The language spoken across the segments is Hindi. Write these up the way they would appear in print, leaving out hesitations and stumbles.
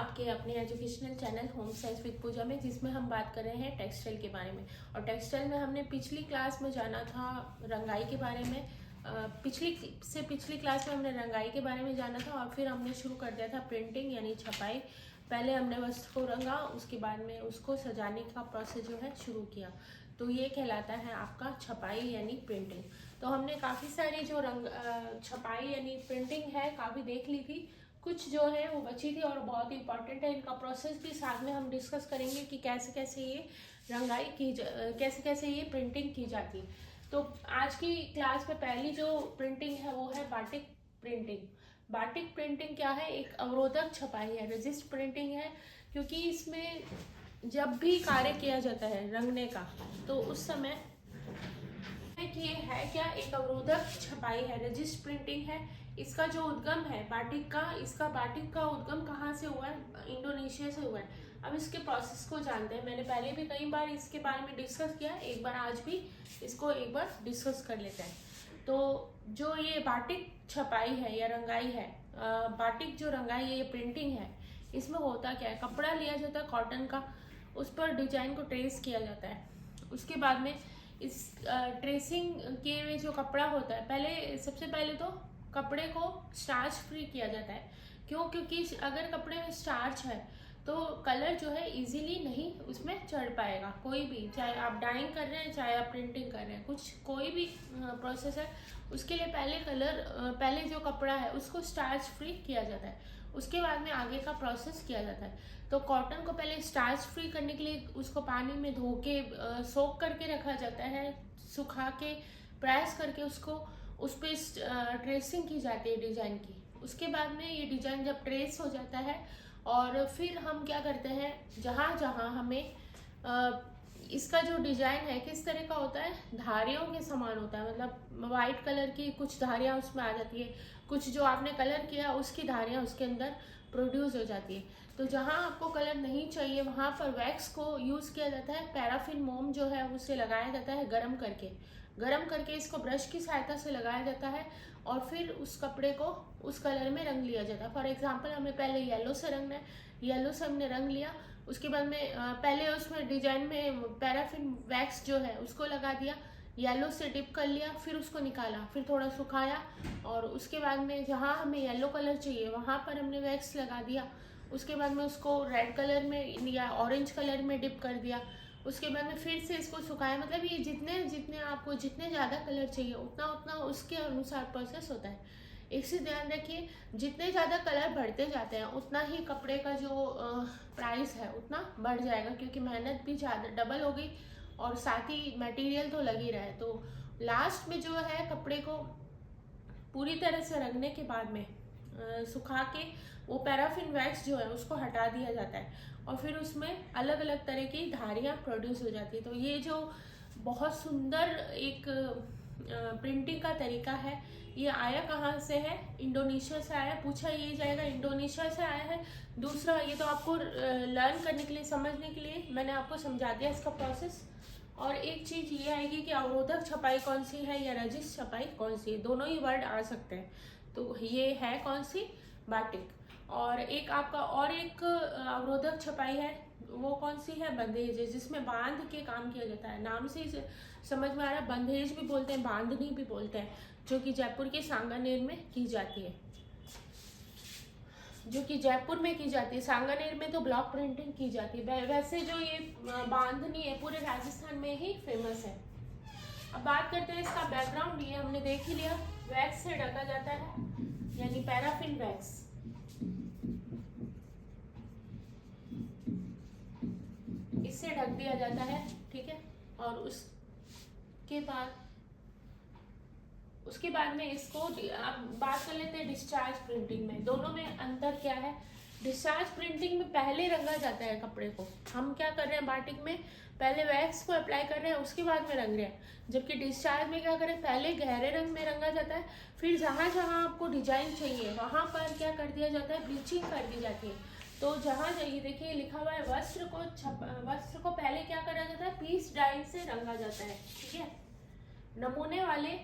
आपके अपने educational channel home science with Pooja में, जिसमें हम बात कर रहे हैं टेक्सटाइल के बारे में। और टेक्सटाइल में हमने पिछली क्लास में जाना था रंगाई के बारे में। पिछली क्लास में हमने रंगाई के बारे में जाना था और फिर हमने शुरू कर दिया था प्रिंटिंग यानी छपाई। पहले हमने वस्त्र को रंगा, उसके बाद में उसको सजाने का प्रोसेस जो है शुरू किया, तो ये कहलाता है आपका छपाई यानी प्रिंटिंग। तो हमने काफ़ी सारी जो छपाई यानी प्रिंटिंग है काफ़ी देख ली थी, कुछ जो है वो बची थी और बहुत ही इंपॉर्टेंट है। इनका प्रोसेस भी साथ में हम डिस्कस करेंगे कि कैसे कैसे ये रंगाई कैसे कैसे ये प्रिंटिंग की जाती है। तो आज की क्लास में पहली जो प्रिंटिंग है वो है बाटिक प्रिंटिंग। बाटिक प्रिंटिंग क्या है? एक अवरोधक छपाई है, रजिस्ट प्रिंटिंग है, क्योंकि इसमें जब भी कार्य किया जाता है रंगने का तो उस समय कि ये है क्या, एक अवरोधक छपाई है, रजिस्ट प्रिंटिंग है। इसका जो उद्गम है बाटिक का उद्गम कहाँ से हुआ है? इंडोनेशिया से हुआ है। अब इसके प्रोसेस को जानते हैं। मैंने पहले भी कई बार इसके बारे में डिस्कस किया, एक बार आज भी इसको एक बार डिस्कस कर लेते हैं। तो जो ये बाटिक छपाई है या रंगाई है, बाटिक जो रंगाई है, ये प्रिंटिंग है, इसमें होता क्या है? कपड़ा लिया जाता है कॉटन का, उस पर डिजाइन को ट्रेस किया जाता है। उसके बाद में इस ट्रेसिंग किए हुए जो कपड़ा होता है, सबसे पहले तो कपड़े को स्टार्च फ्री किया जाता है। क्यों? क्योंकि अगर कपड़े में स्टार्च है तो कलर जो है इजीली नहीं उसमें चढ़ पाएगा। कोई भी, चाहे आप डाइंग कर रहे हैं चाहे आप प्रिंटिंग कर रहे हैं, कोई भी प्रोसेस है, उसके लिए पहले जो कपड़ा है उसको स्टार्च फ्री किया जाता है, उसके बाद में आगे का प्रोसेस किया जाता है। तो कॉटन को पहले स्टार्च फ्री करने के लिए उसको पानी में धो के सोक करके रखा जाता है, सुखा के प्रेस करके उसको उस पर ट्रेसिंग की जाती है डिजाइन की। उसके बाद में ये डिजाइन जब ट्रेस हो जाता है और फिर हम क्या करते हैं, जहाँ जहाँ हमें इसका जो डिजाइन है किस तरह का होता है, धारियों के समान होता है। मतलब वाइट कलर की कुछ धारियाँ उसमें आ जाती है, कुछ जो आपने कलर किया उसकी धारियाँ उसके अंदर प्रोड्यूस हो जाती है। तो जहाँ आपको कलर नहीं चाहिए वहाँ पर वैक्स को यूज़ किया जाता है। पैराफिन मोम जो है उसे लगाया जाता है गरम करके इसको ब्रश की सहायता से लगाया जाता है और फिर उस कपड़े को उस कलर में रंग लिया जाता है। फॉर एग्जांपल हमें पहले येलो से रंगना है, येलो से हमने रंग लिया, उसके बाद में पहले उसमें डिजाइन में पैराफिन वैक्स जो है उसको लगा दिया, येलो से डिप कर लिया, फिर उसको निकाला, फिर थोड़ा सुखाया और उसके बाद में जहाँ हमें येलो कलर चाहिए वहाँ पर हमने वैक्स लगा दिया। उसके बाद में उसको रेड कलर में या ऑरेंज कलर में डिप कर दिया। उसके बाद में फिर से इसको सुखाया। मतलब ये जितने आपको जितने ज़्यादा कलर चाहिए उतना उतना उसके अनुसार प्रोसेस होता है। एक से ध्यान रखिए, जितने ज़्यादा कलर बढ़ते जाते हैं उतना ही कपड़े का जो प्राइस है उतना बढ़ जाएगा, क्योंकि मेहनत भी ज़्यादा डबल हो गई और साथ ही मटेरियल तो लग ही रहा है। तो लास्ट में जो है कपड़े को पूरी तरह से रंगने के बाद में सुखा के वो पैराफिन वैक्स जो है उसको हटा दिया जाता है और फिर उसमें अलग अलग तरह की धारियाँ प्रोड्यूस हो जाती है। तो ये जो बहुत सुंदर एक प्रिंटिंग का तरीका है, ये आया कहाँ से है? इंडोनेशिया से आया। पूछा ये जाएगा इंडोनेशिया से आया है। दूसरा, ये तो आपको लर्न करने के लिए, समझने के लिए मैंने आपको समझा दिया इसका प्रोसेस। और एक चीज़ ये आएगी कि अवरोधक छपाई कौन सी है या रजिस्ट छपाई कौन सी है, दोनों ही वर्ड आ सकते हैं। तो ये है कौन सी? बाटिक। और एक आपका और एक अवरोधक छपाई है, वो कौन सी है? बंधेज, जिसमें बांध के काम किया जाता है। नाम से ही समझ में आ रहा है, बंधेज भी बोलते हैं, बांधनी भी बोलते हैं, जो कि जयपुर के सांगानेर में की जाती है। सांगानेर में तो ब्लॉक प्रिंटिंग की जाती है। वैसे जो ये बांधनी है पूरे राजस्थान में ही फेमस है। अब बात करते हैं इसका बैकग्राउंड। ये हमने देख ही लिया, वैक्स से ढका जाता है यानी पैराफिन वैक्स। इससे ढक दिया जाता है, ठीक है। और उसके बाद में इसको अब बात कर लेते हैं डिस्चार्ज प्रिंटिंग में। दोनों में अंतर क्या है? डिस्चार्ज प्रिंटिंग में पहले रंगा जाता है कपड़े को। हम क्या कर रहे हैं बाटिक में, पहले वैक्स को अप्लाई कर रहे हैं उसके बाद में रंग रहे हैं। जबकि डिस्चार्ज में क्या करें, पहले गहरे रंग में रंगा जाता है, फिर जहाँ जहाँ आपको डिजाइन चाहिए वहाँ पर क्या कर दिया जाता है, ब्लीचिंग कर दी जाती है। तो जहाँ जाइए देखिए लिखा हुआ है वस्त्र को पहले क्या करा जाता है, पीस डाई से रंगा जाता है, ठीक है। नमूने वाले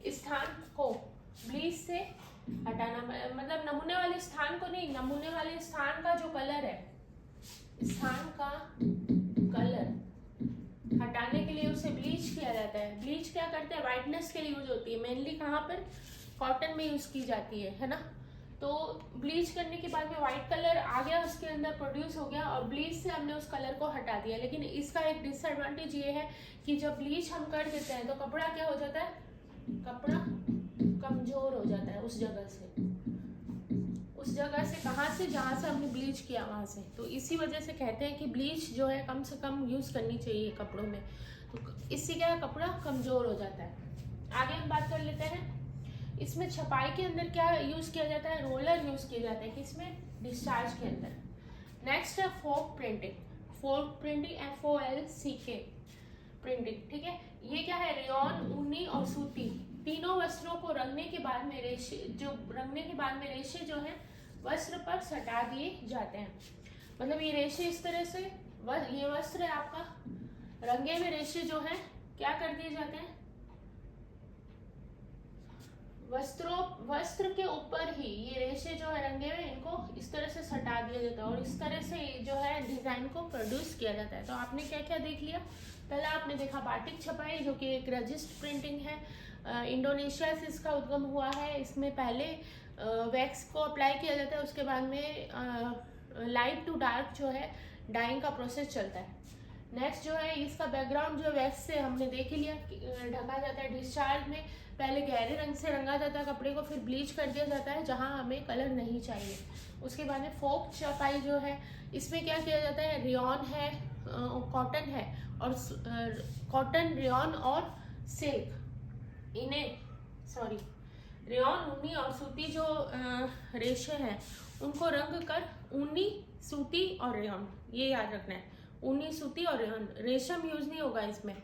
स्थान को ब्लीच से हटाना मतलब नमूने वाले स्थान को नहीं, नमूने वाले स्थान का जो कलर है, स्थान का कलर हटाने के लिए उसे ब्लीच किया जाता है। ब्लीच क्या करते हैं, व्हाइटनेस के लिए यूज होती है, मेनली कहाँ पर, कॉटन में यूज की जाती है ना। तो ब्लीच करने के बाद में व्हाइट कलर आ गया, उसके अंदर प्रोड्यूस हो गया और ब्लीच से हमने उस कलर को हटा दिया। लेकिन इसका एक डिसएडवांटेज ये है कि जब ब्लीच हम कर देते हैं तो कपड़ा क्या हो जाता है, कपड़ा कमजोर हो जाता है उस जगह से, कहाँ से, जहाँ से हमने ब्लीच किया वहां से। तो इसी वजह से कहते हैं कि ब्लीच जो है कम से कम यूज करनी चाहिए कपड़ों में, तो इससे क्या है, कपड़ा कमजोर हो जाता है। आगे हम बात कर लेते हैं, इसमें छपाई के अंदर क्या यूज किया जाता है, रोलर यूज किया जाता है, किसमें, डिस्चार्ज के अंदर। नेक्स्ट है फोक प्रिंटिंग, फोक प्रिंटिंग FOLCK प्रिंटिंग, ठीक है। ये क्या है, रेयॉन, ऊनी और सूती तीनों वस्त्रों को रंगने के बाद में रेशे जो है वस्त्र पर सटा दिए जाते हैं। मतलब ये रेशे इस तरह से, ये वस्त्र है आपका, रंगे हुए रेशे जो है क्या कर दिए जाते हैं, वस्त्र के ऊपर ही ये रेशे जो है रंगे हुए, इनको इस तरह से सटा दिया जाता है और इस तरह से जो है डिजाइन को प्रोड्यूस किया जाता है। तो आपने क्या क्या देख लिया, पहला आपने देखा बाटिक छपाई जो कि एक रजिस्ट प्रिंटिंग है, इंडोनेशिया से इसका उद्गम हुआ है। इसमें पहले वैक्स को अप्लाई किया जाता है, उसके बाद में लाइट टू डार्क जो है डाइंग का प्रोसेस चलता है। नेक्स्ट जो है इसका बैकग्राउंड जो वैक्स से हमने देख लिया, ढका जाता है। डिस्चार्ज में पहले गहरे रंग से रंगा जाता है कपड़े को, फिर ब्लीच कर दिया जाता है जहां हमें कलर नहीं चाहिए। उसके बाद में फोक छपाई जो है, इसमें क्या किया जाता है, रेयॉन है, कॉटन है और कॉटन, रेयॉन और सिल्क, रेयॉन, ऊनी और सूती जो रेशे हैं उनको रंग कर, ऊनी, सूती और रेयॉन, ये याद रखना है, ऊनी, सूती और रेयॉन, रेशम यूज नहीं होगा इसमें।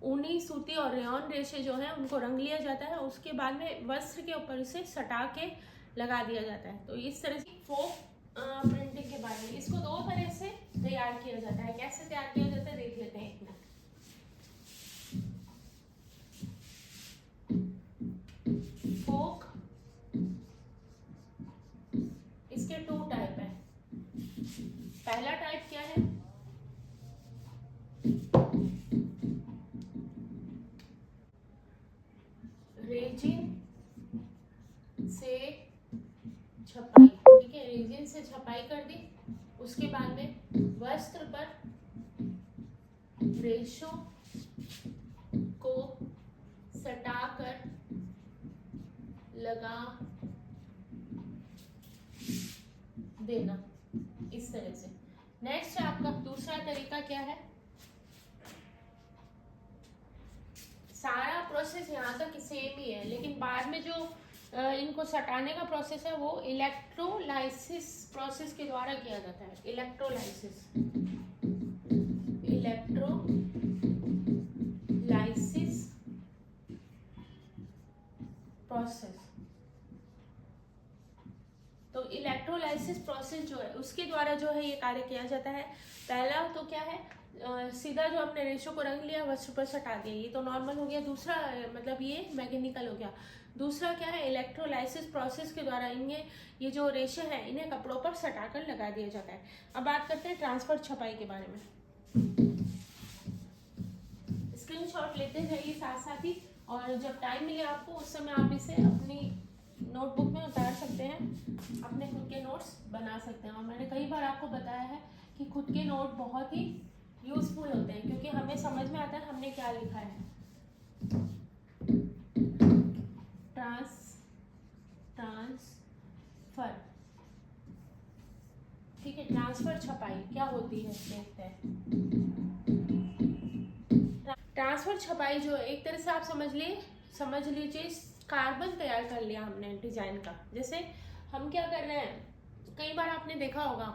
ऊनी, सूती और रेयॉन रेशे जो है उनको रंग लिया जाता है, उसके बाद में वस्त्र के ऊपर इसे सटा के लगा दिया जाता है। तो इस तरह से फोक प्रिंटिंग के बारे में, इसको दो तरह से तैयार किया जाता है। कैसे तैयार किया जाता है देख लेते हैं एक मिनट। फोक, इसके 2 टाइप है। पहला टाइप क्या है, रेजिन से छपाई, ठीक है, रेजिन से छपाई कर दी, उसके बाद में वस्त्र पर रेशों को सटाकर लगा देना, इस तरह से। नेक्स्ट आपका दूसरा तरीका क्या है, सारा प्रोसेस यहाँ तक सेम ही है, लेकिन बाद में जो इनको सटाने का प्रोसेस है वो इलेक्ट्रोलाइसिस प्रोसेस के द्वारा किया जाता है। इलेक्ट्रोलाइसिस प्रोसेस, तो इलेक्ट्रोलाइसिस प्रोसेस जो है उसके द्वारा जो है ये कार्य किया जाता है। पहला तो क्या है, सीधा जो हमने रेशो को रंग लिया, वस्त्र पर सटा दिया, ये तो नॉर्मल हो गया। दूसरा मतलब ये मैकेनिकल हो गया। दूसरा क्या है, इलेक्ट्रोलाइसिस प्रोसेस के द्वारा इन्हें, ये जो रेशे हैं इन्हें कपड़ों पर सटाकर लगा दिया जाता है। अब बात करते हैं ट्रांसफर छपाई के बारे में। स्क्रीनशॉट लेते जाइए साथ साथ ही, और जब टाइम मिले आपको उस समय आप इसे अपनी नोटबुक में उतार सकते हैं, अपने खुद के नोट्स बना सकते हैं। और मैंने कई बार आपको बताया है कि खुद के नोट बहुत ही यूजफुल होते हैं, क्योंकि हमें समझ में आता है हमने क्या लिखा है। ट्रांसफर, ठीक है, ट्रांसफर छपाई क्या होती है देखते हैं। ट्रांसफर छपाई जो एक तरह से आप समझ लीजिए कार्बन तैयार कर लिया हमने डिजाइन का। जैसे हम क्या कर रहे हैं, कई बार आपने देखा होगा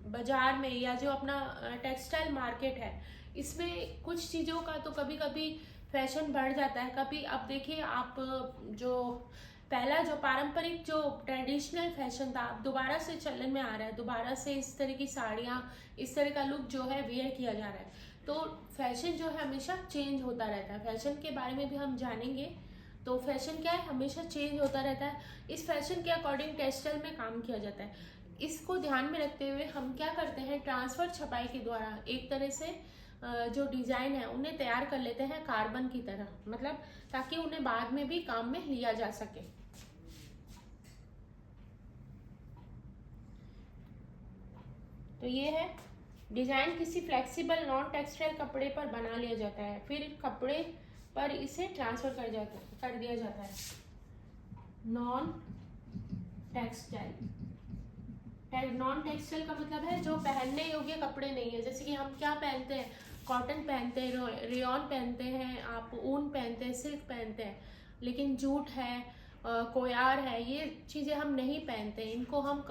बाजार में या जो अपना टेक्सटाइल मार्केट है, इसमें कुछ चीज़ों का तो कभी कभी फैशन बढ़ जाता है। कभी अब देखिए आप, जो पहला जो पारंपरिक जो ट्रेडिशनल फैशन था अब दोबारा से चलन में आ रहा है, दोबारा से इस तरह की साड़ियाँ, इस तरह का लुक जो है वेयर किया जा रहा है। तो फैशन जो है हमेशा चेंज होता रहता है। फैशन के बारे में भी हम जानेंगे, तो फैशन क्या है, हमेशा चेंज होता रहता है। इस फैशन के अकॉर्डिंग टेक्सटाइल में काम किया जाता है। इसको ध्यान में रखते हुए हम क्या करते हैं, ट्रांसफर छपाई के द्वारा एक तरह से जो डिजाइन है उन्हें तैयार कर लेते हैं कार्बन की तरह, मतलब ताकि उन्हें बाद में भी काम में लिया जा सके। तो ये है डिजाइन किसी फ्लेक्सिबल नॉन टेक्सटाइल कपड़े पर बना लिया जाता है, फिर कपड़े पर इसे ट्रांसफर कर दिया जाता है। नॉन टेक्सटाइल का मतलब है जो पहनने योग्य कपड़े नहीं है। जैसे कि हम क्या पहनते हैं, कॉटन पहनते हैं, रेयॉन पहनते हैं, आप ऊन पहनते हैं, सिल्क पहनते हैं, लेकिन जूट है, कोयार है, ये चीज़ें हम नहीं पहनते। इनको हम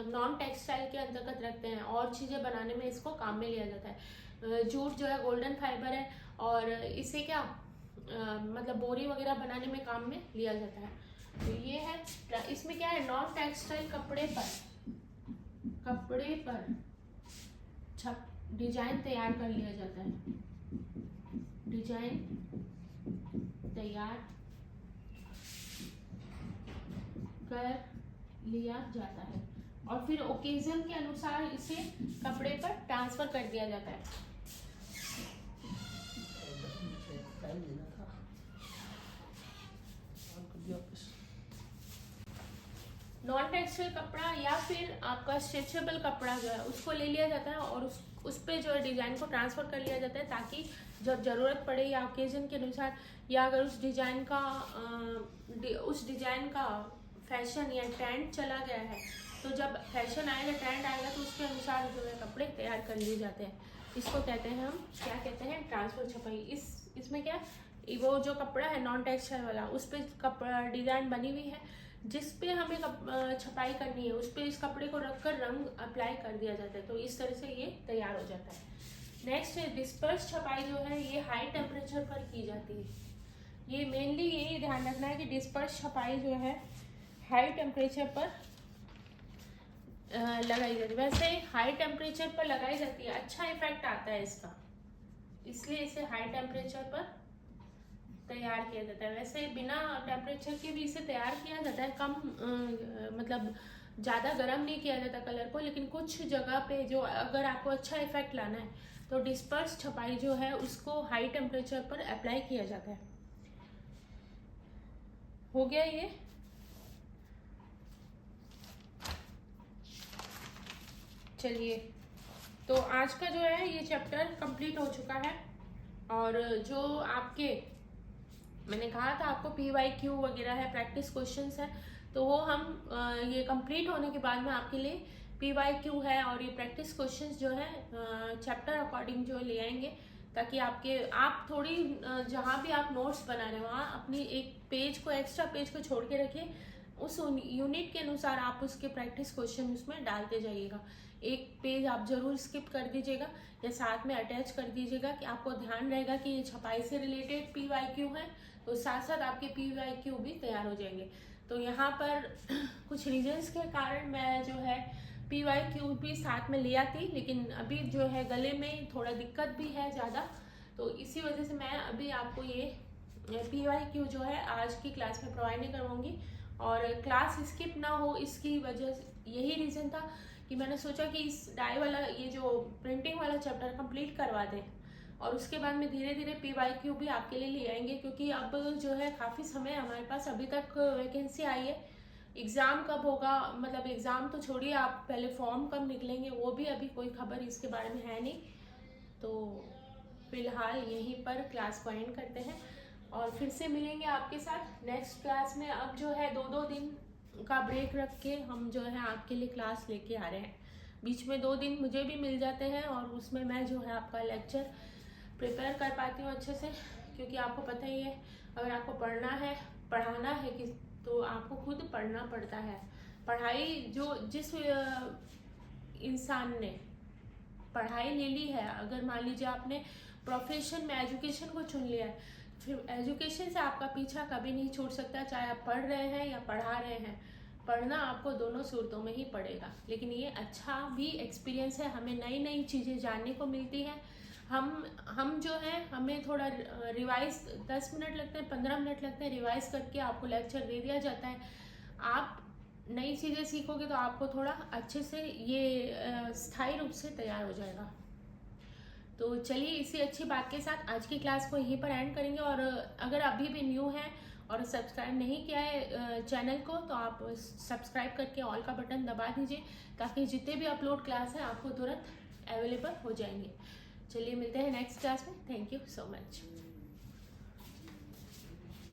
नॉन टेक्सटाइल के अंतर्गत रखते हैं और चीज़ें बनाने में इसको काम में लिया जाता है। जूट जो है गोल्डन फाइबर है और इसे क्या मतलब बोरी वगैरह बनाने में काम में लिया जाता है। तो ये है, इसमें क्या है, नॉन टेक्सटाइल कपड़े पर डिजाइन तैयार कर लिया जाता है, डिजाइन तैयार कर लिया जाता है और फिर ओकेजन के अनुसार इसे कपड़े पर ट्रांसफर कर दिया जाता है। नॉन टेक्सटाइल कपड़ा या फिर आपका स्ट्रेचेबल कपड़ा जो है उसको ले लिया जाता है और उस पे जो है डिजाइन को ट्रांसफर कर लिया जाता है, ताकि जब जरूरत पड़े या ओकेजन के अनुसार, या अगर उस डिजाइन का फैशन या ट्रेंड चला गया है, तो जब फैशन आएगा, ट्रेंड आएगा, तो उसके अनुसार जो है कपड़े तैयार कर लिए जाते हैं। इसको कहते हैं, हम क्या कहते हैं, ट्रांसफर छपाई। इसमें क्या, वो जो कपड़ा है नॉन टेक्सटाइल वाला, उस पर कपड़ा डिजाइन बनी हुई है, जिस पे हमें छपाई करनी है, उस पे इस कपड़े को रखकर रंग अप्लाई कर दिया जाता है। तो इस तरह से ये तैयार हो जाता है। नेक्स्ट है डिस्पर्स छपाई, जो है ये हाई टेम्परेचर पर की जाती है। ये मेनली यही ध्यान रखना है कि डिस्पर्स छपाई जो है हाई टेम्परेचर पर लगाई जाती है। वैसे हाई टेम्परेचर पर लगाई जाती है, अच्छा इफेक्ट आता है इसका, इसलिए इसे हाई टेम्परेचर पर तैयार किया जाता है। वैसे बिना टेम्परेचर के भी इसे तैयार किया जाता है, कम मतलब ज़्यादा गर्म नहीं किया जाता कलर को, लेकिन कुछ जगह पे जो अगर आपको अच्छा इफेक्ट लाना है तो डिस्पर्स छपाई जो है उसको हाई टेम्परेचर पर अप्लाई किया जाता है। हो गया ये। चलिए, तो आज का जो है ये चैप्टर कंप्लीट हो चुका है। और जो आपके मैंने कहा था आपको PYQ वगैरह है, प्रैक्टिस क्वेश्चंस है, तो वो हम ये कंप्लीट होने के बाद में आपके लिए PYQ है और ये प्रैक्टिस क्वेश्चंस जो है चैप्टर अकॉर्डिंग जो ले आएंगे, ताकि आप थोड़ी जहाँ भी आप नोट्स बना रहे हो वहाँ अपनी एक पेज को, एक्स्ट्रा पेज को छोड़ के रखिए, उस यूनिट के अनुसार आप उसके प्रैक्टिस क्वेश्चन उसमें डालते जाइएगा। एक पेज आप जरूर स्किप कर दीजिएगा या साथ में अटैच कर दीजिएगा, कि आपको ध्यान रहेगा कि ये छपाई से रिलेटेड PYQ है, तो साथ साथ आपके PYQ भी तैयार हो जाएंगे। तो यहाँ पर कुछ रीजंस के कारण मैं जो है PYQ भी साथ में ले आती, लेकिन अभी जो है गले में थोड़ा दिक्कत भी है ज़्यादा, तो इसी वजह से मैं अभी आपको ये PYQ जो है आज की क्लास में प्रोवाइड नहीं करवाऊंगी। और क्लास स्किप ना हो, इसकी वजह से यही रीज़न था कि मैंने सोचा कि इस डाई वाला, ये जो प्रिंटिंग वाला चैप्टर कंप्लीट करवा दें और उसके बाद में धीरे धीरे PYQ भी आपके लिए ले आएंगे, क्योंकि अब जो है काफ़ी समय हमारे पास, अभी तक वैकेंसी आई है। एग्ज़ाम कब होगा, मतलब एग्ज़ाम तो छोड़िए, आप पहले फॉर्म कब निकलेंगे वो भी अभी कोई खबर इसके बारे में है नहीं। तो फिलहाल यहीं पर क्लास को एंड करते हैं और फिर से मिलेंगे आपके साथ नेक्स्ट क्लास में। अब जो है 2-2 दिन का ब्रेक रख के हम जो है आपके लिए क्लास लेके आ रहे हैं। बीच में 2 दिन मुझे भी मिल जाते हैं और उसमें मैं जो है आपका लेक्चर प्रिपेयर कर पाती हूँ अच्छे से, क्योंकि आपको पता ही है अगर आपको पढ़ना है, पढ़ाना है कि तो आपको खुद पढ़ना पड़ता है। पढ़ाई जिस इंसान ने पढ़ाई ले ली है, अगर मान लीजिए आपने प्रोफेशन में एजुकेशन को चुन लिया है, फिर एजुकेशन से आपका पीछा कभी नहीं छूट सकता, चाहे आप पढ़ रहे हैं या पढ़ा रहे हैं। पढ़ना आपको दोनों सूरतों में ही पड़ेगा, लेकिन ये अच्छा भी एक्सपीरियंस है, हमें नई नई चीज़ें जानने को मिलती हैं, हम जो है हमें थोड़ा रिवाइज 10 मिनट लगते हैं, 15 मिनट लगते हैं, रिवाइज करके आपको लेक्चर दे दिया जाता है। आप नई चीज़ें सीखोगे तो आपको थोड़ा अच्छे से ये स्थायी रूप से तैयार हो जाएगा। तो चलिए इसी अच्छी बात के साथ आज की क्लास को यहीं पर एंड करेंगे। और अगर अभी भी न्यू है और सब्सक्राइब नहीं किया है चैनल को, तो आप सब्सक्राइब करके ऑल का बटन दबा दीजिए, ताकि जितने भी अपलोड क्लास है आपको तुरंत अवेलेबल हो जाएंगे। चलिए मिलते हैं नेक्स्ट क्लास में। Thank you so much.